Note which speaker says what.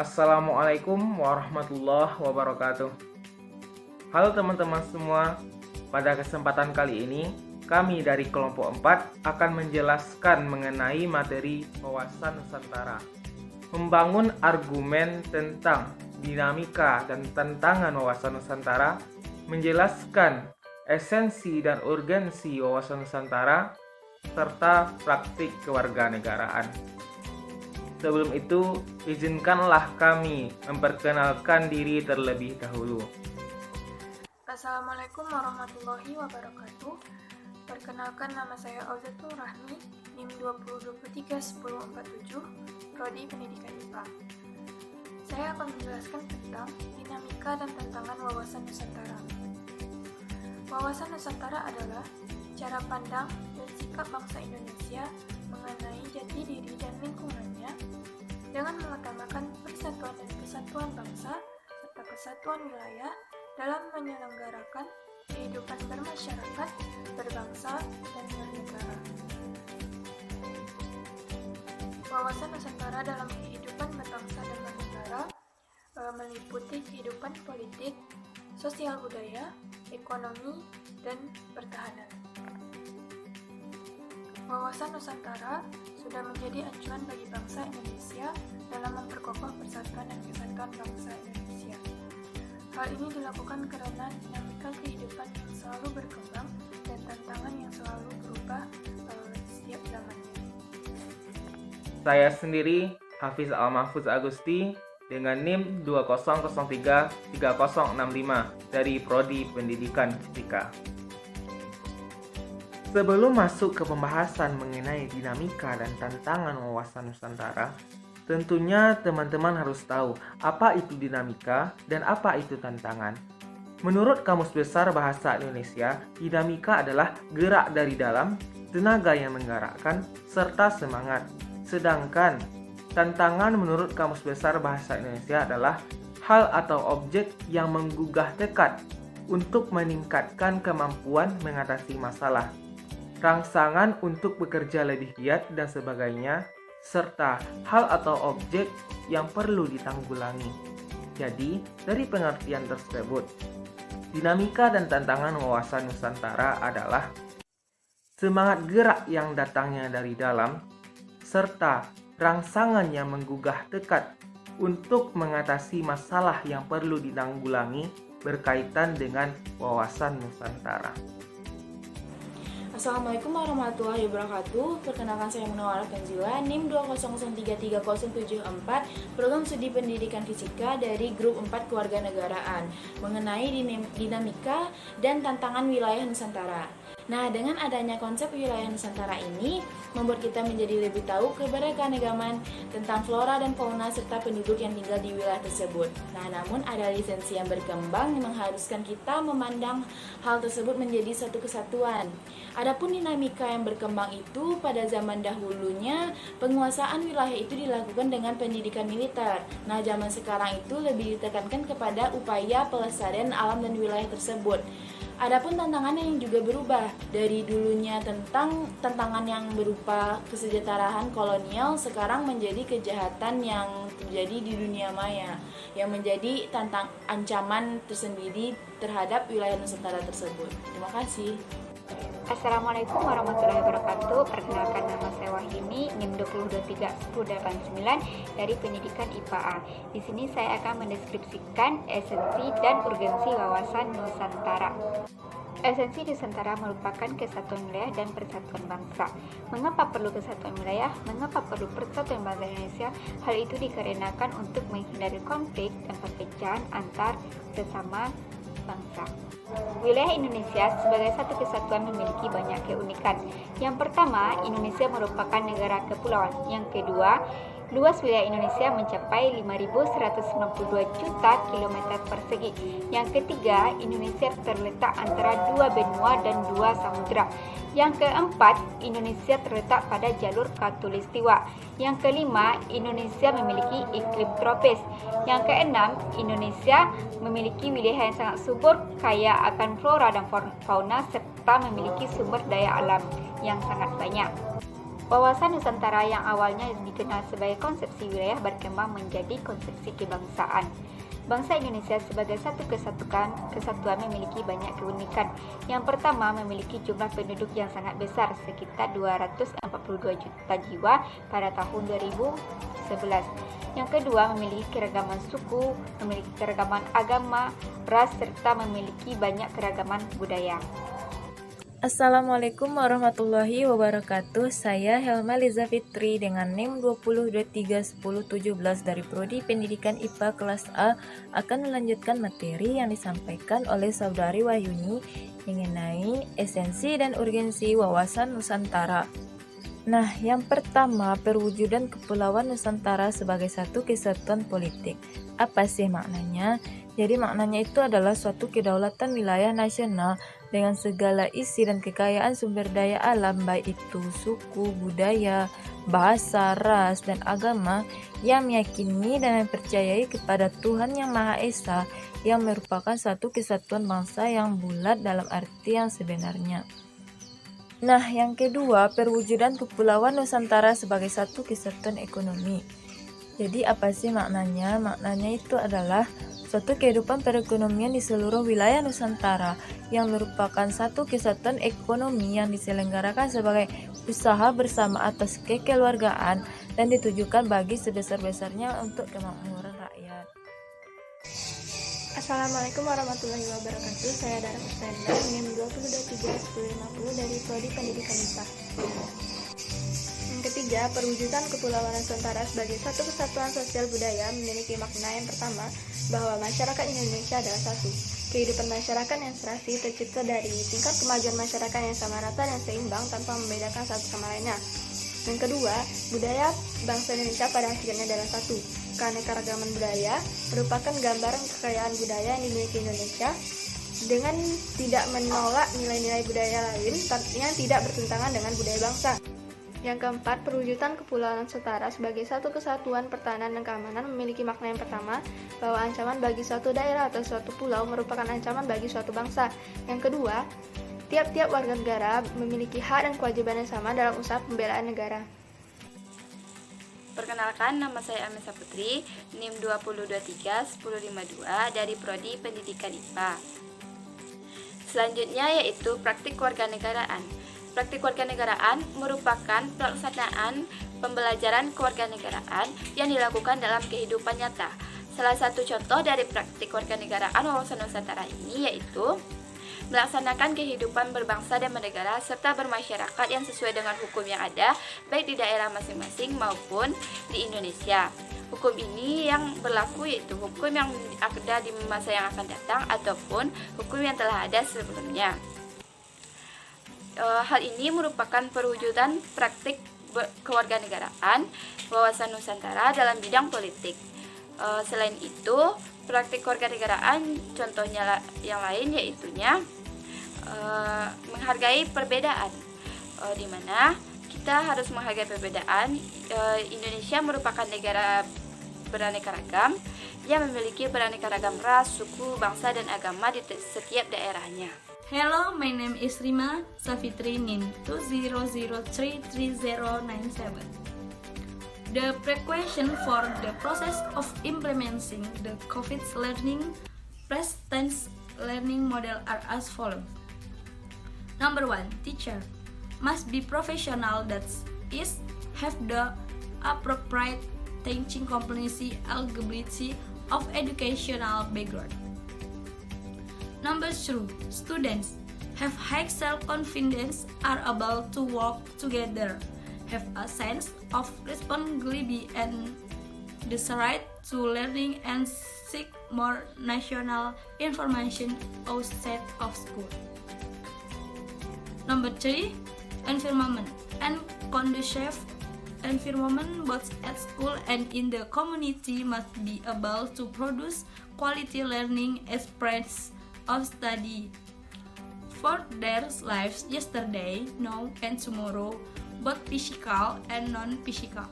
Speaker 1: Assalamualaikum warahmatullahi wabarakatuh. Halo teman-teman semua, pada kesempatan kali ini kami dari kelompok 4 akan menjelaskan mengenai materi wawasan Nusantara. Membangun argumen tentang dinamika dan tantangan wawasan Nusantara, menjelaskan esensi dan urgensi wawasan Nusantara, serta praktik kewarganegaraan. Sebelum itu, izinkanlah kami memperkenalkan diri terlebih dahulu.
Speaker 2: Assalamualaikum warahmatullahi wabarakatuh. Perkenalkan, nama saya Auzatul Rahmi, NIM 2023-1047, Prodi Pendidikan IPA. Saya akan menjelaskan tentang dinamika dan tantangan wawasan Nusantara. Wawasan Nusantara adalah cara pandang dan sikap bangsa Indonesia mengenai jati diri dan lingkungannya dengan mengutamakan persatuan dan kesatuan bangsa serta kesatuan wilayah dalam menyelenggarakan kehidupan bermasyarakat, berbangsa, dan bernegara. Wawasan Nusantara dalam kehidupan berbangsa dan bernegara meliputi kehidupan politik, sosial budaya, ekonomi, dan pertahanan. Wawasan Nusantara sudah menjadi acuan bagi bangsa Indonesia dalam memperkokoh persatuan dan kesatuan bangsa Indonesia. Hal ini dilakukan karena dinamika kehidupan yang selalu berkembang dan tantangan yang selalu berubah setiap zamannya.
Speaker 1: Saya sendiri, Hafiz Al-Mahfuz Agusti, dengan NIM 2003-3065 dari Prodi Pendidikan Fisika. Sebelum masuk ke pembahasan mengenai dinamika dan tantangan wawasan Nusantara, tentunya teman-teman harus tahu apa itu dinamika dan apa itu tantangan. Menurut Kamus Besar Bahasa Indonesia, dinamika adalah gerak dari dalam, tenaga yang menggerakkan, serta semangat. Sedangkan tantangan menurut Kamus Besar Bahasa Indonesia adalah hal atau objek yang menggugah tekad untuk meningkatkan kemampuan mengatasi masalah, rangsangan untuk bekerja lebih giat dan sebagainya, serta hal atau objek yang perlu ditanggulangi. Jadi, dari pengertian tersebut, dinamika dan tantangan wawasan Nusantara adalah semangat gerak yang datangnya dari dalam, serta rangsangan yang menggugah tekad untuk mengatasi masalah yang perlu ditanggulangi berkaitan dengan wawasan Nusantara.
Speaker 3: Assalamualaikum warahmatullahi wabarakatuh. Perkenalkan, saya Munawwarah Kanzila, NIM 20033074, Program Studi Pendidikan Fisika dari Grup 4 Kewarganegaraan, mengenai dinamika dan tantangan wilayah Nusantara. Nah, dengan adanya konsep wilayah Nusantara ini membuat kita menjadi lebih tahu keberagaman tentang flora dan fauna serta penduduk yang tinggal di wilayah tersebut. Nah, namun ada lisensi yang berkembang yang mengharuskan kita memandang hal tersebut menjadi satu kesatuan. Adapun dinamika yang berkembang itu, pada zaman dahulunya penguasaan wilayah itu dilakukan dengan pendidikan militer. Nah, zaman sekarang itu lebih ditekankan kepada upaya pelestarian alam dan wilayah tersebut. Adapun tantangannya yang juga berubah dari dulunya tentang tantangan yang berupa kesejahteraan kolonial, sekarang menjadi kejahatan yang terjadi di dunia maya yang menjadi ancaman tersendiri terhadap wilayah Nusantara tersebut. Terima kasih.
Speaker 4: Assalamualaikum warahmatullahi wabarakatuh. Perkenalkan, nama saya Wahimi, NIM 2023-1089 dari Pendidikan IPA. Di sini saya akan mendeskripsikan esensi dan urgensi wawasan Nusantara. Esensi Nusantara merupakan kesatuan wilayah dan persatuan bangsa. Mengapa perlu kesatuan wilayah? Mengapa perlu persatuan bangsa Indonesia? Hal itu dikarenakan untuk menghindari konflik dan perpecahan antar sesama bangsa. Wilayah Indonesia sebagai satu kesatuan memiliki banyak keunikan. Yang pertama, Indonesia merupakan negara kepulauan. Yang kedua, luas wilayah Indonesia mencapai 5.192 juta kilometer persegi. Yang ketiga, Indonesia terletak antara dua benua dan dua samudera. Yang keempat, Indonesia terletak pada jalur khatulistiwa. Yang kelima, Indonesia memiliki iklim tropis. Yang keenam, Indonesia memiliki wilayah yang sangat subur, kaya akan flora dan fauna, serta memiliki sumber daya alam yang sangat banyak. Wawasan Nusantara yang awalnya dikenal sebagai konsepsi wilayah berkembang menjadi konsepsi kebangsaan. Bangsa Indonesia sebagai satu kesatuan memiliki banyak keunikan. Yang pertama, memiliki jumlah penduduk yang sangat besar, sekitar 242 juta jiwa pada tahun 2011. Yang kedua, memiliki keragaman suku, memiliki keragaman agama, ras, serta memiliki banyak keragaman budaya.
Speaker 3: Assalamualaikum warahmatullahi wabarakatuh. Saya Helma Liza Fitri dengan NIM 20231017 dari Prodi Pendidikan IPA kelas A akan melanjutkan materi yang disampaikan oleh Saudari Wahyuni mengenai esensi dan urgensi wawasan Nusantara. Nah, yang pertama, perwujudan Kepulauan Nusantara sebagai satu kesatuan politik. Apa sih maknanya? Jadi maknanya itu adalah suatu kedaulatan wilayah nasional dengan segala isi dan kekayaan sumber daya alam, baik itu suku, budaya, bahasa, ras, dan agama, yang meyakini dan mempercayai kepada Tuhan Yang Maha Esa, yang merupakan satu kesatuan bangsa yang bulat dalam arti yang sebenarnya. Nah, yang kedua, perwujudan Kepulauan Nusantara sebagai satu kesatuan ekonomi. Jadi apa sih maknanya? Maknanya itu adalah suatu kehidupan perekonomian di seluruh wilayah Nusantara yang merupakan satu kesatuan ekonomi yang diselenggarakan sebagai usaha bersama atas kekeluargaan dan ditujukan bagi sebesar-besarnya untuk kemakmuran rakyat.
Speaker 2: Assalamualaikum warahmatullahi wabarakatuh. Saya Dara Mustada, NIM 20231050 dari Prodi Pendidikan IPA. Yang ketiga, perwujudan Kepulauan Nusantara sebagai satu kesatuan sosial budaya memiliki makna yang pertama, bahwa masyarakat Indonesia adalah satu. Kehidupan masyarakat yang serasi tercipta dari tingkat kemajuan masyarakat yang sama rata dan seimbang tanpa membedakan satu sama lainnya. Yang kedua, budaya bangsa Indonesia pada akhirnya adalah satu. Keanekaragaman budaya merupakan gambaran kekayaan budaya yang dimiliki Indonesia dengan tidak menolak nilai-nilai budaya lain yang tidak bertentangan dengan budaya bangsa. Yang keempat, perwujudan Kepulauan Nusantara sebagai satu kesatuan pertahanan dan keamanan memiliki makna yang pertama, bahwa ancaman bagi suatu daerah atau suatu pulau merupakan ancaman bagi suatu bangsa. Yang kedua, tiap-tiap warga negara memiliki hak dan kewajiban yang sama dalam usaha pembelaan negara.
Speaker 5: Perkenalkan, nama saya Amesa Putri, NIM 20231052 dari Prodi Pendidikan IPA. Selanjutnya yaitu praktik kewarganegaraan. Praktik kewarganegaraan merupakan pelaksanaan pembelajaran kewarganegaraan yang dilakukan dalam kehidupan nyata. Salah satu contoh dari praktik kewarganegaraan wawasan Nusantara ini yaitu melaksanakan kehidupan berbangsa dan bernegara serta bermasyarakat yang sesuai dengan hukum yang ada baik di daerah masing-masing maupun di Indonesia. Hukum ini yang berlaku yaitu hukum yang ada di masa yang akan datang ataupun hukum yang telah ada sebelumnya. Hal ini merupakan perwujudan praktik kewarganegaraan wawasan Nusantara dalam bidang politik. Selain itu, praktik kewarganegaraan contohnya yang lain yaitunya menghargai perbedaan, di mana kita harus menghargai perbedaan. Indonesia merupakan negara beraneka ragam yang memiliki beraneka ragam ras, suku, bangsa, dan agama di setiap daerahnya.
Speaker 6: Hello, my name is Rima Safitri NIM 20033097. The prerequisite for the process of implementing the COVID learning present learning model are as follows. Number 1, teacher must be professional, that is, have the appropriate teaching competency, eligibility of educational background. Number 2, students have high self-confidence, are able to work together, have a sense of responsibility and desire to learning and seek more national information outside of school. Number 3, environment and conducive environment both at school and in the community must be able to produce quality learning experience of study for their lives yesterday, now, and tomorrow, both physical and non-physical.